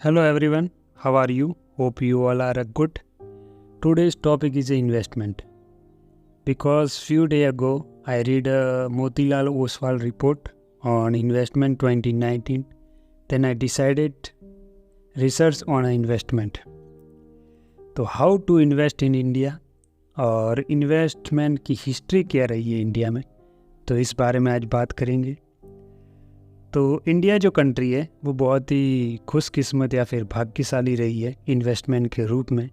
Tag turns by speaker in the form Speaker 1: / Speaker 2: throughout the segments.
Speaker 1: Hello everyone, how are you? Hope you all are good. Today's topic is investment. Because few days ago I read a Motilal Oswal report on investment 2019. Then I decided research on investment. तो how to invest in India और investment की history क्या रही है India में, तो इस बारे में आज बात करेंगे। तो इंडिया जो कंट्री है वो बहुत ही खुशकिस्मत या फिर भाग्यशाली रही है इन्वेस्टमेंट के रूप में,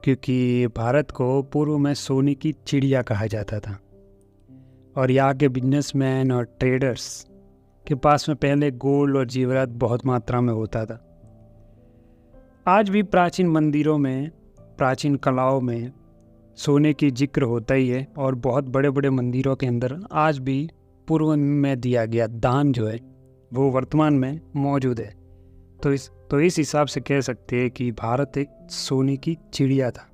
Speaker 1: क्योंकि भारत को पूर्व में सोने की चिड़िया कहा जाता था और यहाँ के बिजनेसमैन और ट्रेडर्स के पास में पहले गोल्ड और जेवरात बहुत मात्रा में होता था। आज भी प्राचीन मंदिरों में, प्राचीन कलाओं में सोने की जिक्र होता ही है और बहुत बड़े बड़े मंदिरों के अंदर आज भी पूर्व में दिया गया दान जो है वो वर्तमान में मौजूद है। तो इस हिसाब से कह सकते हैं कि भारत एक सोने की चिड़िया था।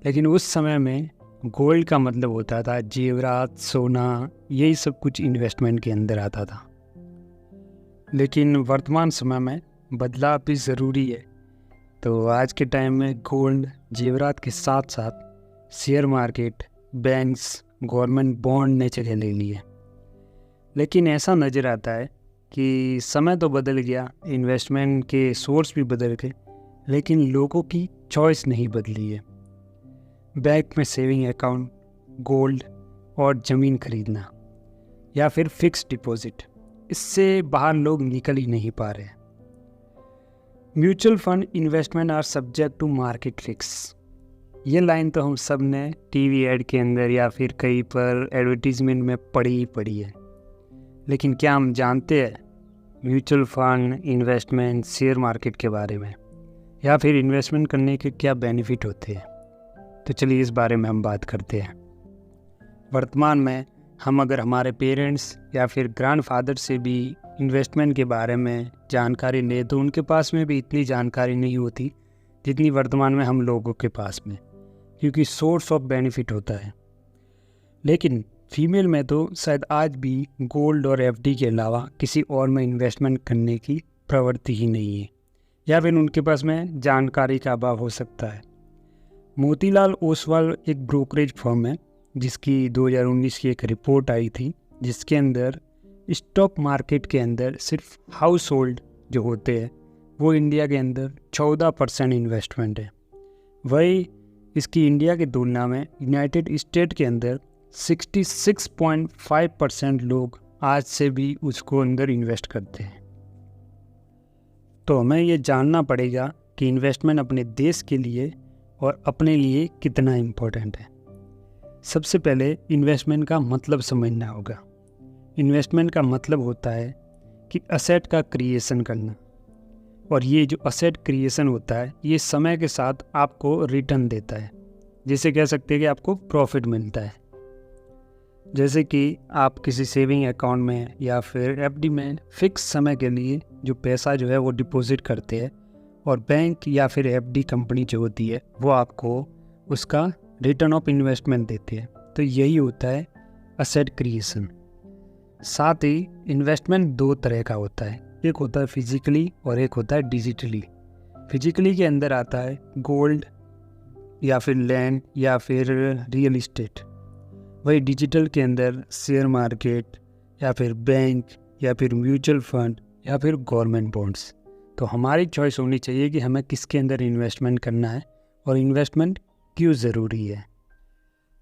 Speaker 1: लेकिन उस समय में गोल्ड का मतलब होता था जेवरात, सोना, यही सब कुछ इन्वेस्टमेंट के अंदर आता था। लेकिन वर्तमान समय में बदलाव भी ज़रूरी है। तो आज के टाइम में गोल्ड, जेवरात के साथ साथ share market, banks, government bond ने जगह ले ली है। लेकिन ऐसा नज़र आता है कि समय तो बदल गया, इन्वेस्टमेंट के सोर्स भी बदल गए, लेकिन लोगों की चॉइस नहीं बदली है। बैंक में सेविंग अकाउंट, गोल्ड और ज़मीन खरीदना या फिर फिक्स डिपॉजिट, इससे बाहर लोग निकल ही नहीं पा रहे। Mutual fund investment are subject to market risk, ये लाइन तो हम सब ने टीवी ऐड के अंदर या फिर कहीं पर एडवर्टीजमेंट में पढ़ी है। लेकिन क्या हम जानते हैं mutual fund investment, share market के बारे में, या फिर इन्वेस्टमेंट करने के क्या बेनिफिट होते हैं? तो चलिए इस बारे में हम बात करते हैं। वर्तमान में हम अगर हमारे पेरेंट्स या फिर ग्रैंडफादर से भी इन्वेस्टमेंट के बारे में जानकारी लें तो उनके पास में भी इतनी जानकारी नहीं होती जितनी वर्तमान में हम लोगों के पास में, क्योंकि सोर्स ऑफ बेनिफिट होता है। लेकिन फीमेल में तो शायद आज भी गोल्ड और एफडी के अलावा किसी और में इन्वेस्टमेंट करने की प्रवृत्ति ही नहीं है, या फिर उनके पास में जानकारी का अभाव हो सकता है। मोतीलाल ओसवाल एक ब्रोकरेज फर्म है जिसकी 2019 की एक रिपोर्ट आई थी, जिसके अंदर स्टॉक मार्केट के अंदर सिर्फ हाउस होल्ड जो होते हैं वो इंडिया के अंदर 14% इन्वेस्टमेंट है। वही इसकी इंडिया की तुलना में यूनाइटेड स्टेट के अंदर 66.5% लोग आज से भी उसको अंदर इन्वेस्ट करते हैं। तो हमें ये जानना पड़ेगा कि इन्वेस्टमेंट अपने देश के लिए और अपने लिए कितना इम्पोर्टेंट है। सबसे पहले इन्वेस्टमेंट का मतलब समझना होगा। इन्वेस्टमेंट का मतलब होता है कि असेट का क्रिएशन करना, और ये जो असेट क्रिएशन होता है ये समय के साथ आपको रिटर्न देता है, जिसे कह सकते हैं कि आपको प्रॉफिट मिलता है। जैसे कि आप किसी सेविंग अकाउंट में या फिर एफडी में फिक्स समय के लिए जो पैसा जो है वो डिपॉजिट करते हैं, और बैंक या फिर एफडी कंपनी जो होती है वो आपको उसका रिटर्न ऑफ इन्वेस्टमेंट देती है। तो यही होता है असेट क्रिएशन। साथ ही इन्वेस्टमेंट दो तरह का होता है, एक होता है फिजिकली और एक होता है डिजिटली। फिजिकली के अंदर आता है गोल्ड या फिर लैंड या फिर रियल इस्टेट। वही डिजिटल के अंदर शेयर मार्केट या फिर बैंक या फिर म्यूचुअल फंड या फिर गवर्नमेंट बॉन्ड्स। तो हमारी चॉइस होनी चाहिए कि हमें किसके अंदर इन्वेस्टमेंट करना है और इन्वेस्टमेंट क्यों ज़रूरी है।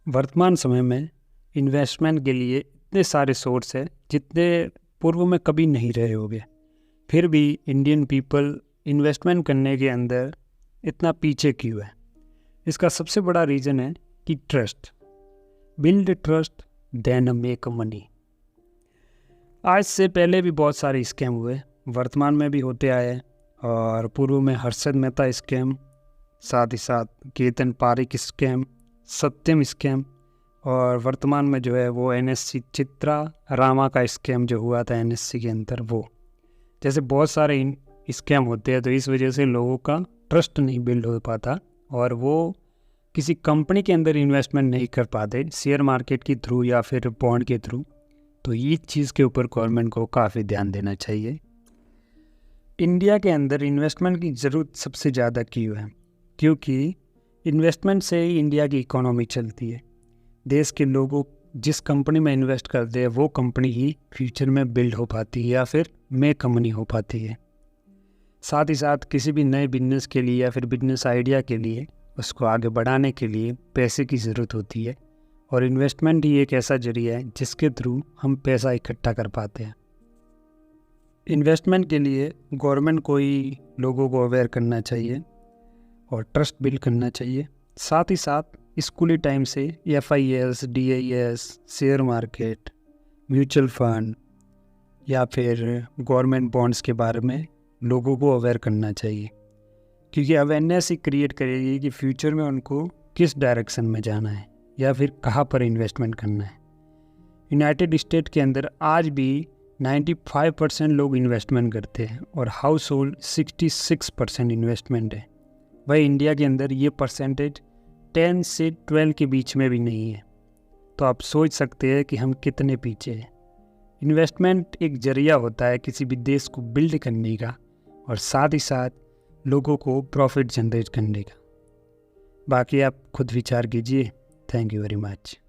Speaker 1: वर्तमान समय में इन्वेस्टमेंट के लिए इतने सारे सोर्स हैं जितने पूर्व में कभी नहीं रहे होंगे, फिर भी इंडियन पीपल इन्वेस्टमेंट करने के अंदर इतना पीछे क्यों है? इसका सबसे बड़ा रीज़न है कि trust. Build trust then make money. आज से पहले भी बहुत सारे स्कैम हुए, वर्तमान में भी होते आए, और पूर्व में हर्षद मेहता स्कैम, साथ ही साथ केतन पारेख स्कैम, सत्यम स्कैम, और वर्तमान में जो है वो एनएससी चित्रा रामा का स्कैम जो हुआ था एनएससी के अंदर, वो जैसे बहुत सारे स्कैम होते हैं। तो इस वजह से लोगों का ट्रस्ट नहीं बिल्ड हो पाता और वो किसी कंपनी के अंदर इन्वेस्टमेंट नहीं कर पाते शेयर मार्केट के थ्रू या फिर बॉन्ड के थ्रू। तो ये चीज़ के ऊपर गवर्नमेंट को काफ़ी ध्यान देना चाहिए। इंडिया के अंदर इन्वेस्टमेंट की ज़रूरत सबसे ज़्यादा क्यों है? क्योंकि इन्वेस्टमेंट से ही इंडिया की इकोनॉमी चलती है। देश के लोगों जिस कंपनी में इन्वेस्ट करते हैं वो कंपनी ही फ्यूचर में बिल्ड हो पाती है या फिर मेक कंपनी हो पाती है। साथ ही साथ किसी भी नए बिजनेस के लिए या फिर बिजनेस आइडिया के लिए उसको आगे बढ़ाने के लिए पैसे की ज़रूरत होती है, और इन्वेस्टमेंट ही एक ऐसा जरिया है जिसके थ्रू हम पैसा इकट्ठा कर पाते हैं। इन्वेस्टमेंट के लिए गवर्नमेंट को ही लोगों को अवेयर करना चाहिए और ट्रस्ट बिल्ड करना चाहिए। साथ ही साथ स्कूली टाइम से FIS, DIS, share market, mutual fund या फिर गवर्नमेंट बॉन्ड्स के बारे में लोगों को अवेयर करना चाहिए, क्योंकि अवेयरनेस ही क्रिएट करेगी कि फ्यूचर में उनको किस डायरेक्शन में जाना है या फिर कहाँ पर इन्वेस्टमेंट करना है। यूनाइटेड स्टेट के अंदर आज भी 95% लोग इन्वेस्टमेंट करते हैं और हाउस होल्ड 66% इन्वेस्टमेंट है। वही इंडिया के अंदर ये परसेंटेज 10 से 12 के बीच में भी नहीं है। तो आप सोच सकते हैं कि हम कितने पीछे हैं। इन्वेस्टमेंट एक जरिया होता है किसी भी देश को बिल्ड करने का और साथ ही साथ लोगों को प्रॉफिट जनरेट करने का। बाकी आप खुद विचार कीजिए। Thank you very much.